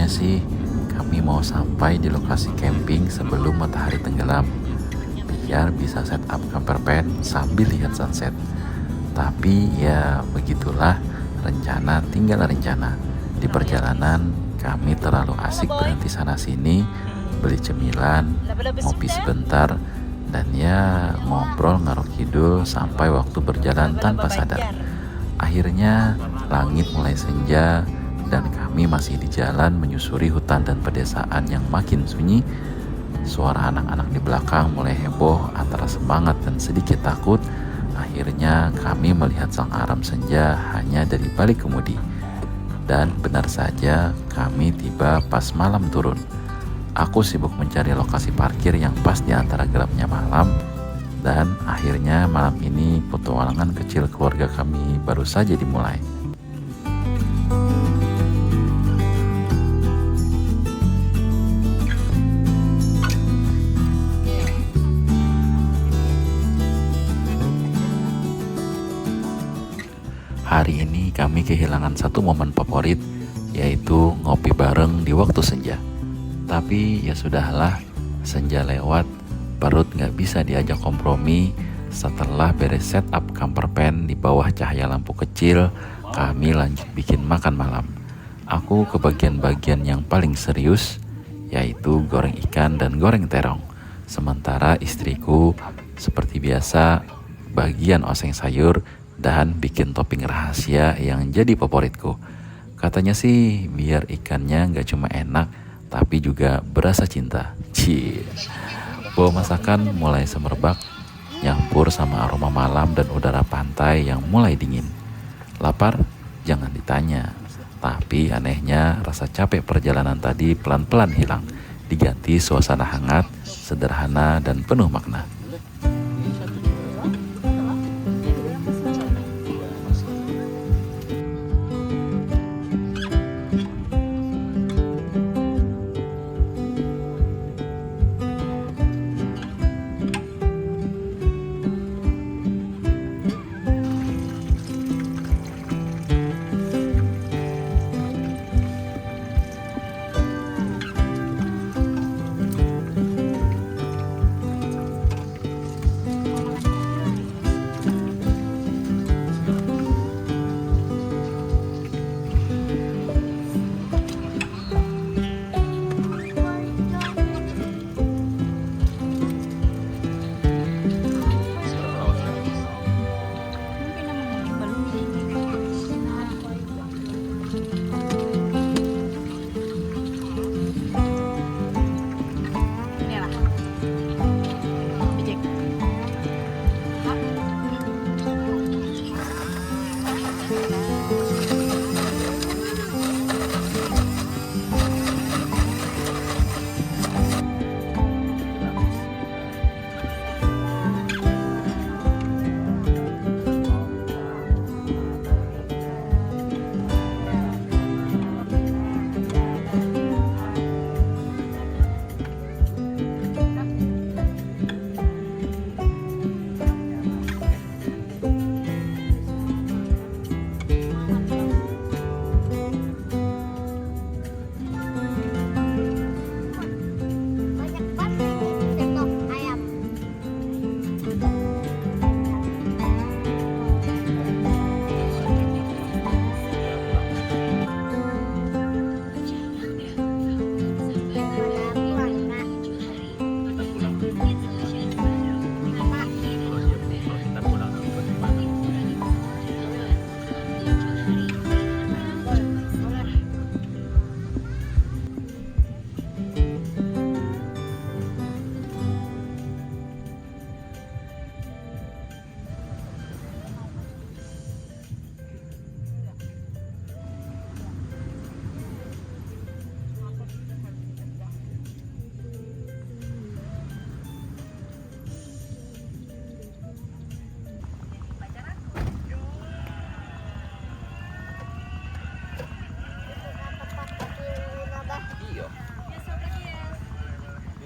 sih kami mau sampai di lokasi camping sebelum matahari tenggelam, biar bisa set up camper van sambil lihat sunset. Tapi ya begitulah, rencana tinggal rencana. Di perjalanan kami terlalu asik berhenti sana sini, beli cemilan, ngopi sebentar, dan ya ngobrol ngarok kidul sampai waktu berjalan tanpa sadar. Akhirnya langit mulai senja dan kami masih di jalan menyusuri hutan dan pedesaan yang makin sunyi. Suara anak-anak di belakang mulai heboh antara semangat dan sedikit takut. Akhirnya kami melihat sang aram senja hanya dari balik kemudi. Dan benar saja kami tiba pas malam turun. Aku sibuk mencari lokasi parkir yang pas di antara gelapnya malam. Dan akhirnya malam ini petualangan kecil keluarga kami baru saja dimulai. Hari ini kami kehilangan satu momen favorit, yaitu ngopi bareng di waktu senja. Tapi ya sudahlah, senja lewat, perut gak bisa diajak kompromi. Setelah beres set up camper van di bawah cahaya lampu kecil, kami lanjut bikin makan malam. Aku ke bagian-bagian yang paling serius, yaitu goreng ikan dan goreng terong. Sementara istriku seperti biasa bagian oseng sayur dan bikin topping rahasia yang jadi favoritku. Katanya sih biar ikannya gak cuma enak, tapi juga berasa cinta. Cie. Bau masakan mulai semerbak, nyampur sama aroma malam dan udara pantai yang mulai dingin. Lapar? Jangan ditanya. Tapi anehnya rasa capek perjalanan tadi pelan-pelan hilang, diganti suasana hangat, sederhana dan penuh makna.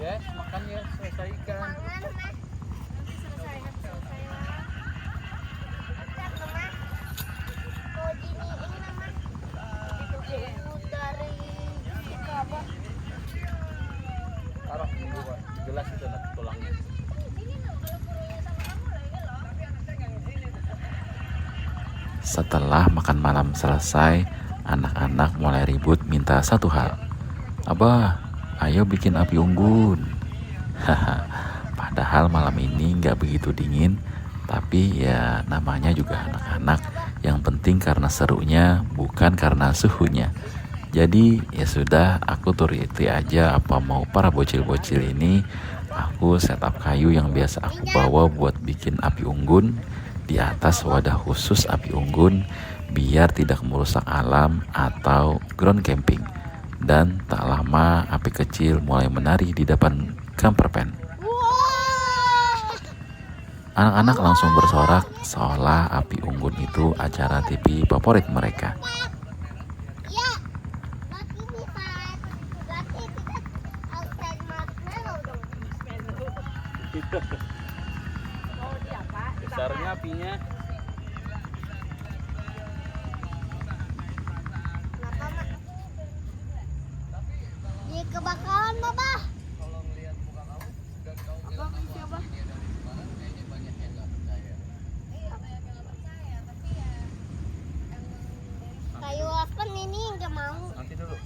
Yes, makan ya, selesaikan. Nanti selesai lah. Kalau gini ini mama itu dari Taruh dulu Pak. Gelas itu nak tulangnya. Setelah makan malam selesai, anak-anak mulai ribut minta satu hal. Abah, ayo bikin api unggun. Haha, padahal malam ini nggak begitu dingin, tapi ya namanya juga anak-anak. Yang penting karena serunya, bukan karena suhunya. Jadi ya sudah, aku turuti aja apa mau para bocil-bocil ini. Aku setup kayu yang biasa aku bawa buat bikin api unggun di atas wadah khusus api unggun biar tidak merusak alam atau ground camping. Dan tak lama api kecil mulai menari di depan camper van. Anak-anak langsung bersorak seolah api unggun itu acara TV favorit mereka. Besarnya apinya. Dia kebakaran, Baba. Kayu apa ini nggak mau? Nanti dulu.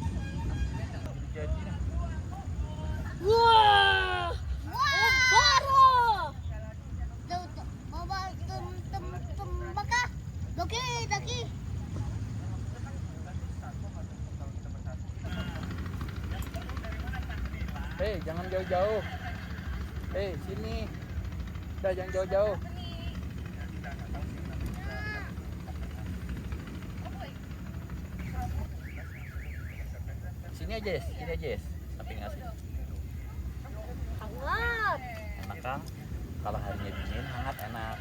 Jadi nah. Wah, baru. Baba baka. Doki. Hei, jangan jauh-jauh. Hei, sini. Udah jangan jauh-jauh. Sini aja, samping ngasih. Hangat. Enak kan? Kalau harinya dingin, hangat enak.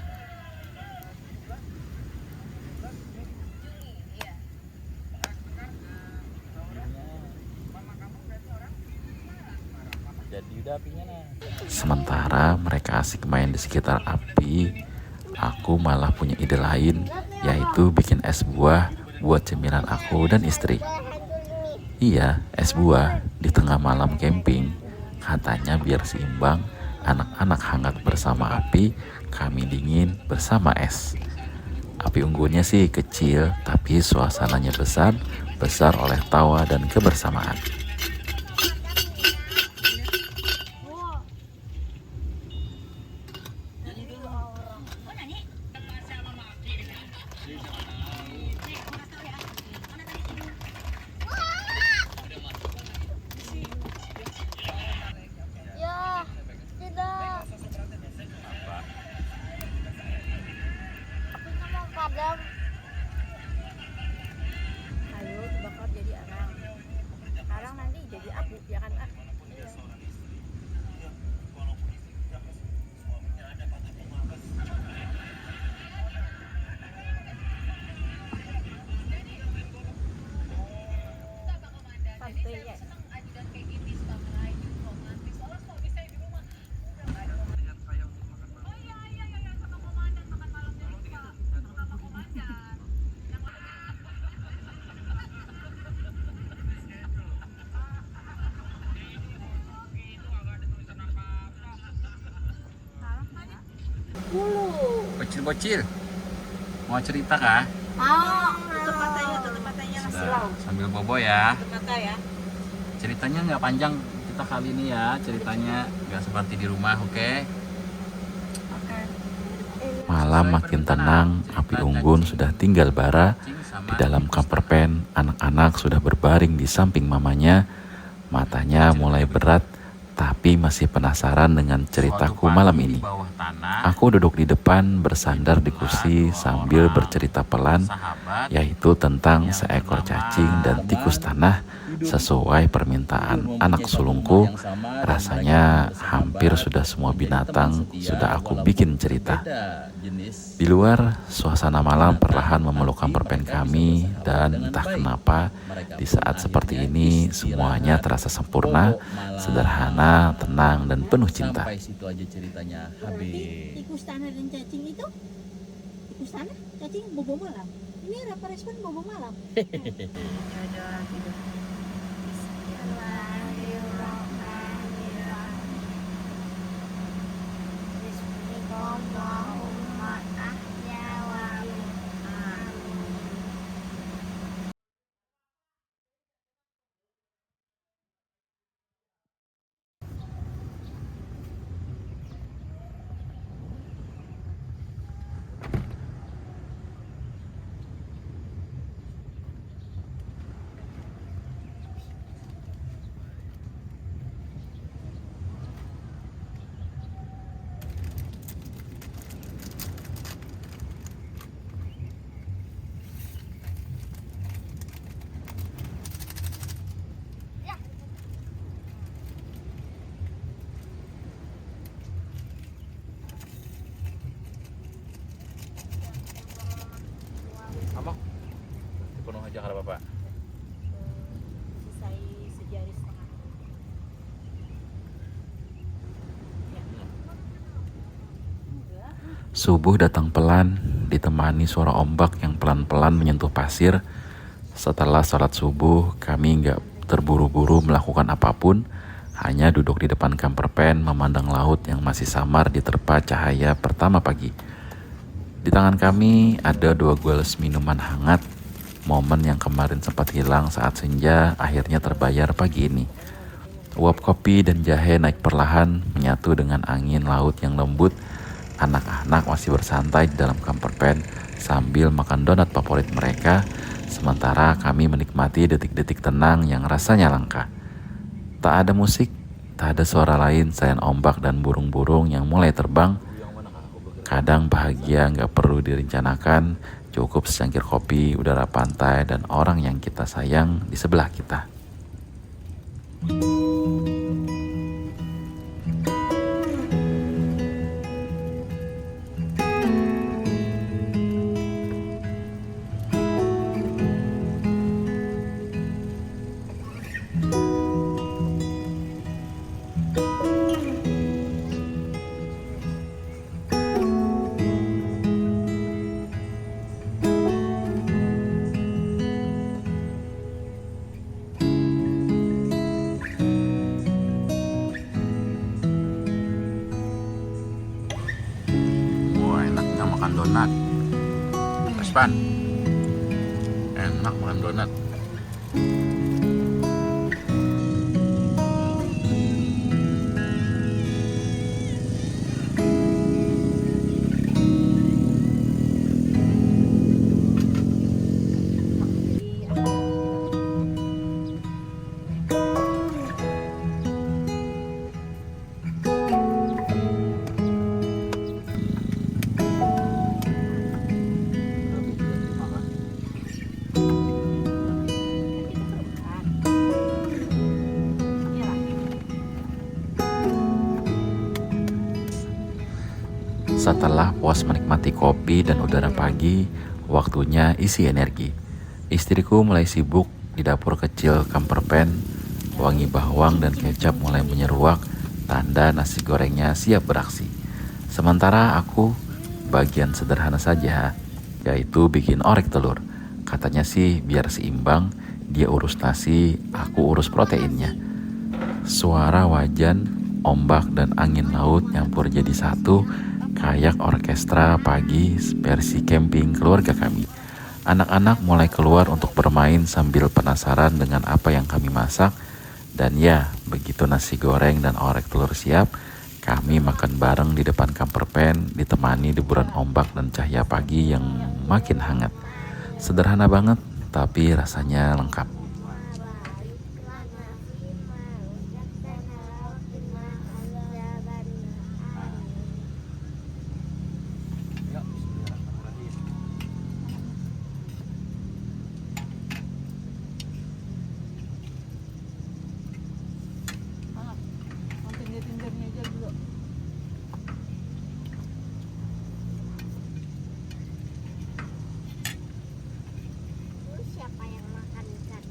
Jadi udah apinya nah. Sementara mereka asik main di sekitar api, aku malah punya ide lain, yaitu bikin es buah buat cemilan aku dan istri. Iya, es buah di tengah malam camping. Katanya biar seimbang, anak-anak hangat bersama api, kami dingin bersama es. Api unggunnya sih kecil, tapi suasananya besar oleh tawa dan kebersamaan. Ya, tidak. Apinya mau padam. Kayu bakar jadi arang. Arang nanti jadi api, ya kan? Santai ya. Bocil-bocil. Mau cerita kah? Mau, tutup matanya ngasih lau. Sambil bobo ya. Tutup mata ya. Ceritanya nggak panjang kita kali ini ya. Ceritanya nggak seperti di rumah, oke? Malam makin tenang, api unggun sudah tinggal bara. Di dalam camper van, anak-anak sudah berbaring di samping mamanya. Matanya mulai berat, tapi masih penasaran dengan ceritaku malam ini. Aku duduk di depan bersandar di kursi sambil bercerita pelan, yaitu tentang seekor cacing dan tikus tanah sesuai permintaan anak sulungku. Rasanya hampir sudah semua binatang sudah aku bikin cerita. Di luar, suasana malam perlahan memeluk camper van kami, dan entah kenapa di saat seperti ini semuanya terasa sempurna, sederhana, tenang, dan penuh cinta. Sampai situ aja ceritanya. Habis. Tikus tanah dan cacing itu? Tikus tanah, cacing bobo malam. Ini apa respon bobo malam? Ada orang tidur. Bismillahirrahmanirrahim. Ahya wa amin. Amok. Dipenuh aja kalau Bapak. Sisai sejari setengah. Subuh datang pelan, ditemani suara ombak yang pelan-pelan menyentuh pasir. Setelah sholat subuh, kami nggak terburu-buru melakukan apapun, hanya duduk di depan camper van memandang laut yang masih samar diterpa cahaya pertama pagi. Di tangan kami ada 2 gelas minuman hangat. Momen yang kemarin sempat hilang saat senja akhirnya terbayar pagi ini. Uap kopi dan jahe naik perlahan menyatu dengan angin laut yang lembut. Anak-anak masih bersantai di dalam camper van sambil makan donat favorit mereka, sementara kami menikmati detik-detik tenang yang rasanya langka. Tak ada musik, tak ada suara lain selain ombak dan burung-burung yang mulai terbang. Kadang bahagia nggak perlu direncanakan, cukup secangkir kopi, udara pantai, dan orang yang kita sayang di sebelah kita. Wah, enaknya makan donat. Espan. Enak makan donat. Setelah puas menikmati kopi dan udara pagi, waktunya isi energi. Istriku mulai sibuk di dapur kecil camper van. Wangi bawang dan kecap mulai menyeruak, tanda nasi gorengnya siap beraksi. Sementara aku bagian sederhana saja, yaitu bikin orek telur. Katanya sih biar seimbang, dia urus nasi, aku urus proteinnya. Suara wajan, ombak, dan angin laut nyampur jadi satu, kayak orkestra pagi versi camping keluarga kami. Anak-anak mulai keluar untuk bermain sambil penasaran dengan apa yang kami masak. Dan ya, begitu nasi goreng dan orek telur siap, kami makan bareng di depan camper van ditemani deburan ombak dan cahaya pagi yang makin hangat. Sederhana banget, tapi rasanya lengkap. Siapa yang makan ikan?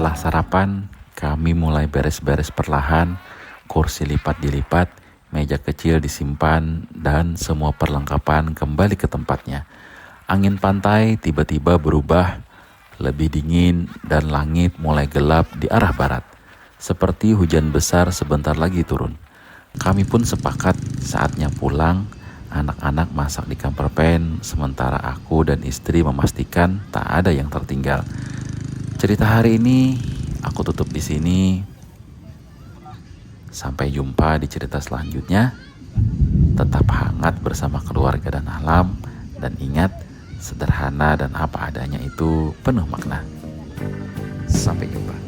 Setelah sarapan, kami mulai beres-beres perlahan, kursi lipat dilipat, meja kecil disimpan, dan semua perlengkapan kembali ke tempatnya. Angin pantai tiba-tiba berubah, lebih dingin dan langit mulai gelap di arah barat. Seperti hujan besar sebentar lagi turun. Kami pun sepakat saatnya pulang. Anak-anak masak di camper van, sementara aku dan istri memastikan tak ada yang tertinggal. Cerita hari ini aku tutup di sini. Sampai jumpa di cerita selanjutnya. Tetap hangat bersama keluarga dan alam, dan ingat, sederhana dan apa adanya itu penuh makna. Sampai jumpa.